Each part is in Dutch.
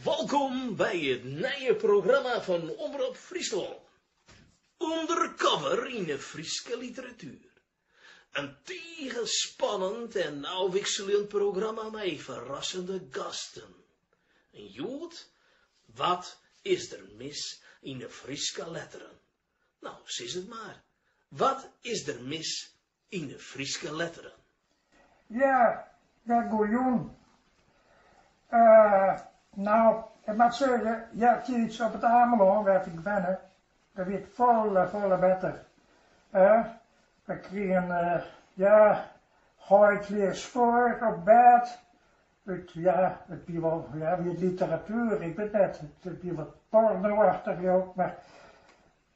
Welkom bij het nieuwe programma van Omroep Friesland. Undercover in de Friese literatuur. Een tegenspannend en afwisselend programma met verrassende gasten. En Jood, wat is er mis in de Friese letteren? Nou, zie het maar. Wat is er mis in de Friese letteren? Ja, goeien. Nou, ik moet zeggen, ja, het iets op het Amelon werd ik wennen. Dat werd volle beter. We kregen, huidleers voor op bed. Het wie wel, weer literatuur, ik weet net, het wie wat pornoachtig ook, maar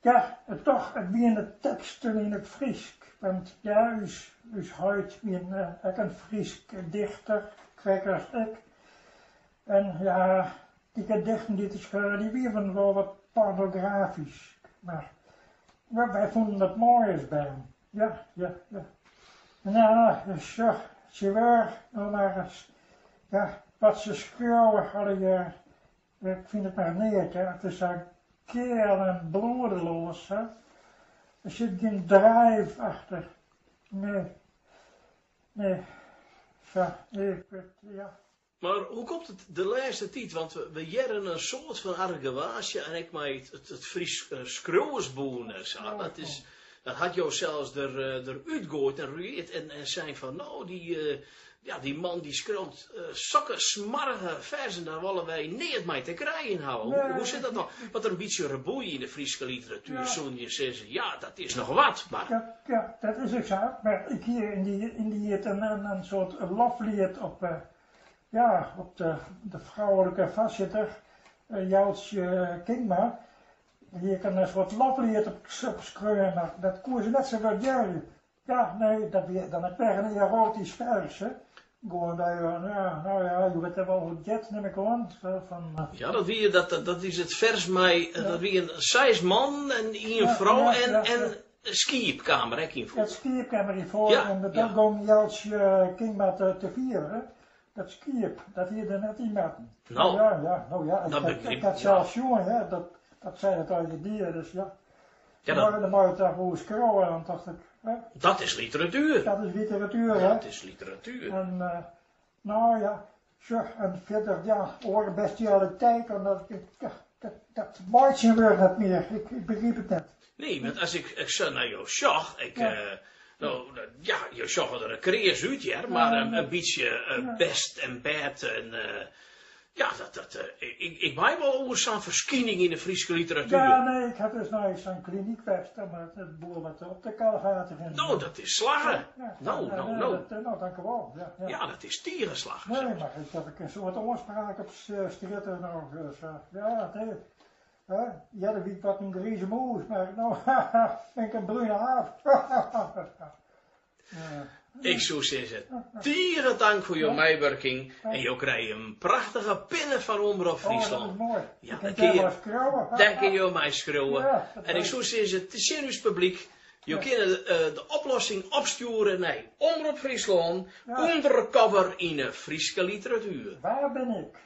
ja, het wie de teksten in het Fries. Want ja, us huid ik een Fries dichter, kijk als ik. En ja, die gedichten die te schrijven, die waren wel wat pornografisch. Maar wij vonden het moois bij hem. Ja. Nou, dus ja, ze waren nog maar eens, ja, wat ze schreeuwen hadden je, ik vind het maar niet, hè. Het is een keel en bloedeloos, hè. Er zit geen drijf achter. Nee. Ja. Maar hoe komt het de laatste tijd? Want we jaren een soort van argewaasje en ik met het Fries schreeuwersboen. Dat had jou zelfs eruit gegooid en ruïet en zijn van nou die man die schreeuwt zakken smarrige versen, daar willen wij niet mee te krijgen houden. Hoe zit dat nou? Wat er een beetje reboei in de Friese literatuur, zo'n je zeggen, ja dat is nog wat. Maar... Ja, dat is ook zo. Maar ik hier in die het een soort loflied op de vrouwelijke voorzitter, Joutje Kingma. Hier kan een soort loflied op schreeuwen, maar dat koer ze net zo wat jullie. Ja, nee, dan heb je een erotisch vers, hè. Gewoon bij, je weet wel hoe het jet, neem ik aan. Ja, dat is het vers mij, dat wie een 6 man en 1 vrouw en een skiepkamer, hè, hiervoor. Het skiepkamer hiervoor, en dan ging Joutje Kingma te vieren. Dat skiep, dat hier er net iemand. Ik had zelfs jongen, hè, dat zei het al je dier, dus ja. Dan moet je daar gewoon scrollen, dan dacht ik. Dat is literatuur. Dat is literatuur, hè. Dat is literatuur. En, en verder, hoor bestialiteit, en dat woordje weer niet meer, ik begreep het net. Nee, want als ik zo naar jou zag, je zag er een kreeg uit, ja, maar een beetje best en bad en ik weet wel over zo'n verschijning in de Friese literatuur. Ja, nee, ik had dus nou eens zo'n kliniekvest, maar het boer wat op de kalgaten ging. Nou, dat is slagen. Nou, dank u wel. Ja, dat is tierenslag. Nee, maar ik heb een soort oorspraak op stritten nog, dus ja, dat wiet wat een grieze moes, maar nou, ben ik een bruine haaf. Ik zou zeggen, tieren dank voor je meewerking en je krijgt een prachtige pinnen van Omroep Friesland. Dat is mooi. Ja, dan kun je mij schreeuwen. En ik zou zeggen, te zien uw publiek, je kunt de oplossing opsturen naar Omroep Friesland, undercover in de Friese literatuur. Waar ben ik?